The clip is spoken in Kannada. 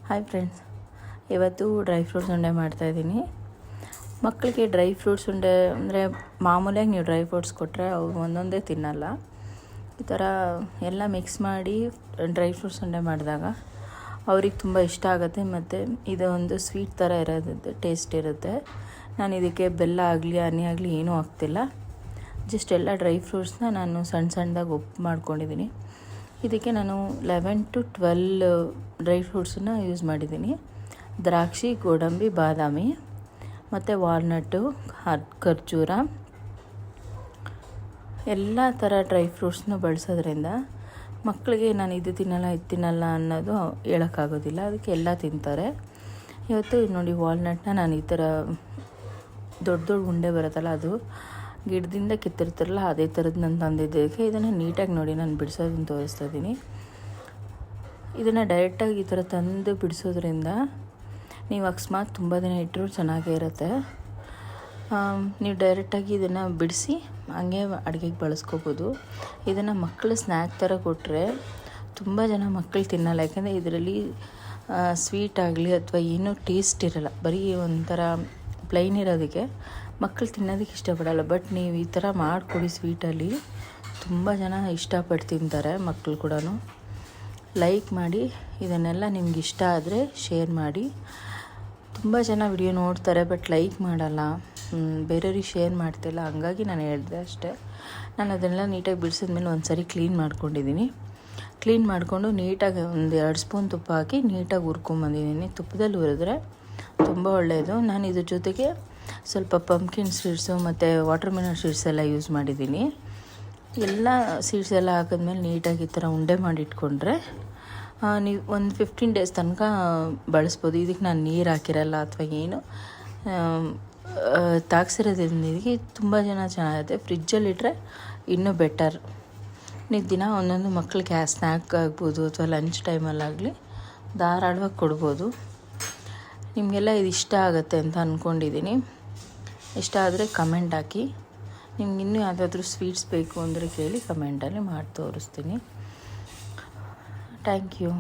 ಹಾಯ್ ಫ್ರೆಂಡ್ಸ್, ಇವತ್ತು ಡ್ರೈ ಫ್ರೂಟ್ಸ್ ಉಂಡೆ ಮಾಡ್ತಾಯಿದ್ದೀನಿ. ಮಕ್ಕಳಿಗೆ ಡ್ರೈ ಫ್ರೂಟ್ಸ್ ಉಂಡೆ ಅಂದರೆ ಮಾಮೂಲಿಯಾಗಿ ನೀವು ಡ್ರೈ ಫ್ರೂಟ್ಸ್ ಕೊಟ್ಟರೆ ಅವು ಒಂದೊಂದೇ ತಿನ್ನಲ್ಲ. ಈ ಥರ ಎಲ್ಲ ಮಿಕ್ಸ್ ಮಾಡಿ ಡ್ರೈ ಫ್ರೂಟ್ಸ್ ಉಂಡೆ ಮಾಡಿದಾಗ ಅವ್ರಿಗೆ ತುಂಬ ಇಷ್ಟ ಆಗುತ್ತೆ. ಮತ್ತು ಇದು ಒಂದು ಸ್ವೀಟ್ ಥರ ಇರೋದು ಟೇಸ್ಟ್ ಇರುತ್ತೆ. ನಾನು ಇದಕ್ಕೆ ಬೆಲ್ಲ ಆಗಲಿ ಹನಿ ಆಗಲಿ ಏನೂ ಹಾಕ್ತಿಲ್ಲ. ಜಸ್ಟ್ ಎಲ್ಲ ಡ್ರೈ ಫ್ರೂಟ್ಸ್ನ ನಾನು ಸಣ್ಣದಾಗಿ ಉಪ್ಪು ಮಾಡ್ಕೊಂಡಿದ್ದೀನಿ. ಇದಕ್ಕೆ ನಾನು 11 to 12 ಡ್ರೈ ಫ್ರೂಟ್ಸನ್ನ ಯೂಸ್ ಮಾಡಿದ್ದೀನಿ. ದ್ರಾಕ್ಷಿ, ಗೋಡಂಬಿ, ಬಾದಾಮಿ ಮತ್ತು ವಾಲ್ನಟ್ಟು, ಖರ್ಜೂರ ಎಲ್ಲ ಥರ ಡ್ರೈ ಫ್ರೂಟ್ಸ್ನ ಬಳಸೋದ್ರಿಂದ ಮಕ್ಕಳಿಗೆ ನಾನು ಇದು ತಿನ್ನಲ್ಲ ಅನ್ನೋದು ಹೇಳೋಕ್ಕಾಗೋದಿಲ್ಲ. ಅದಕ್ಕೆ ಎಲ್ಲ ತಿಂತಾರೆ. ಇವತ್ತು ನೋಡಿ, ವಾಲ್ನಟ್ನ ನಾನು ಈ ಥರ ದೊಡ್ಡ ಉಂಡೆ ಬರುತ್ತಲ್ಲ, ಅದು ಗಿಡದಿಂದ ಕಿತ್ತಿರ್ತಾರಲ್ಲ ಅದೇ ಥರದ್ದು ನಾನು ತಂದಿದ್ದಕ್ಕೆ ಇದನ್ನು ನೀಟಾಗಿ ನೋಡಿ ನಾನು ಬಿಡಿಸೋದನ್ನು ತೋರಿಸ್ತಾ ಇದ್ದೀನಿ. ಇದನ್ನು ಡೈರೆಕ್ಟಾಗಿ ಈ ಥರ ತಂದು ಬಿಡಿಸೋದ್ರಿಂದ ನೀವು ಅಕಸ್ಮಾತ್ ತುಂಬ ದಿನ ಇಟ್ಟರೂ ಚೆನ್ನಾಗೇ ಇರುತ್ತೆ. ನೀವು ಡೈರೆಕ್ಟಾಗಿ ಇದನ್ನು ಬಿಡಿಸಿ ಹಂಗೆ ಅಡುಗೆಗೆ ಬಳಸ್ಕೋಬೋದು. ಇದನ್ನು ಮಕ್ಕಳು ಸ್ನ್ಯಾಕ್ ಥರ ಕೊಟ್ಟರೆ ತುಂಬ ಜನ ಮಕ್ಕಳು ತಿನ್ನಲ್ಲ. ಯಾಕೆಂದರೆ ಇದರಲ್ಲಿ ಸ್ವೀಟ್ ಆಗಲಿ ಅಥವಾ ಏನೂ ಟೇಸ್ಟ್ ಇರೋಲ್ಲ, ಬರೀ ಒಂಥರ ಪ್ಲೈನ್ ಇರೋದಕ್ಕೆ ಮಕ್ಕಳು ತಿನ್ನೋದಕ್ಕೆ ಇಷ್ಟಪಡಲ್ಲ. ಬಟ್ ನೀವು ಈ ಥರ ಮಾಡಿಕೊಡಿ, ಸ್ವೀಟಲ್ಲಿ ತುಂಬ ಜನ ಇಷ್ಟಪಟ್ಟು ತಿಂತಾರೆ. ಮಕ್ಕಳು ಕೂಡ ಲೈಕ್ ಮಾಡಿ, ಇದನ್ನೆಲ್ಲ ನಿಮ್ಗೆ ಇಷ್ಟ ಆದರೆ ಶೇರ್ ಮಾಡಿ. ತುಂಬ ಜನ ವಿಡಿಯೋ ನೋಡ್ತಾರೆ ಬಟ್ ಲೈಕ್ ಮಾಡಲ್ಲ, ಬೇರೆಯವ್ರಿಗೆ ಶೇರ್ ಮಾಡ್ತಿಲ್ಲ. ಹಂಗಾಗಿ ನಾನು ಹೇಳಿದೆ ಅಷ್ಟೇ. ನಾನು ಅದನ್ನೆಲ್ಲ ನೀಟಾಗಿ ಬಿಡಿಸಿದ್ಮೇಲೆ ಒಂದು ಸರಿ ಕ್ಲೀನ್ ಮಾಡ್ಕೊಂಡಿದ್ದೀನಿ. ಕ್ಲೀನ್ ಮಾಡಿಕೊಂಡು ನೀಟಾಗಿ 1-2 ಸ್ಪೂನ್ ತುಪ್ಪ ಹಾಕಿ ನೀಟಾಗಿ ಹುರ್ಕೊಂಬಂದಿದ್ದೀನಿ. ತುಪ್ಪದಲ್ಲಿ ಹುರಿದ್ರೆ ತುಂಬ ಒಳ್ಳೆಯದು. ನಾನು ಇದ್ರ ಜೊತೆಗೆ ಸ್ವಲ್ಪ ಪಂಪ್ಕಿನ್ ಸೀಡ್ಸು ಮತ್ತು ವಾಟರ್ ಮೆಲನ್ ಸೀಡ್ಸ್ ಎಲ್ಲ ಯೂಸ್ ಮಾಡಿದ್ದೀನಿ. ಎಲ್ಲ ಸೀಡ್ಸ್ ಎಲ್ಲ ಹಾಕಿದ್ಮೇಲೆ ನೀಟಾಗಿ ಈ ಥರ ಉಂಡೆ ಮಾಡಿ ಇಟ್ಕೊಂಡ್ರೆ ನೀವು ಒಂದು 15 ಡೇಸ್ ತನಕ ಬಳಸ್ಬೋದು. ಇದಕ್ಕೆ ನಾನು ನೀರು ಹಾಕಿರಲ್ಲ ಅಥವಾ ಏನು ತಾಗ್ಸಿರೋದ್ರಿಂದ ಇದಕ್ಕೆ ತುಂಬ ಚೆನ್ನಾಗಿರುತ್ತೆ. ಫ್ರಿಜ್ಜಲ್ಲಿಟ್ಟರೆ ಇನ್ನೂ ಬೆಟರ್. ನೀವು ದಿನ ಒಂದೊಂದು ಮಕ್ಕಳಿಗೆ ಸ್ನ್ಯಾಕ್ ಆಗ್ಬೋದು ಅಥವಾ ಲಂಚ್ ಟೈಮಲ್ಲಾಗಲಿ ಧಾರಾಳವಾಗಿ ಕೊಡ್ಬೋದು. ನಿಮಗೆಲ್ಲ ಇದು ಇಷ್ಟ ಆಗುತ್ತೆ ಅಂತ ಅಂದ್ಕೊಂಡಿದ್ದೀನಿ. ಇಷ್ಟ ಆದರೆ ಕಮೆಂಟ್ ಹಾಕಿ. ನಿಮ್ಗೆ ಇನ್ನೂ ಯಾವುದಾದ್ರೂ ಸ್ವೀಟ್ಸ್ ಬೇಕು ಅಂದರೆ ಕೇಳಿ, ಕಮೆಂಟಲ್ಲಿ ಮಾಡಿ ತೋರಿಸ್ತೀನಿ. Thank you.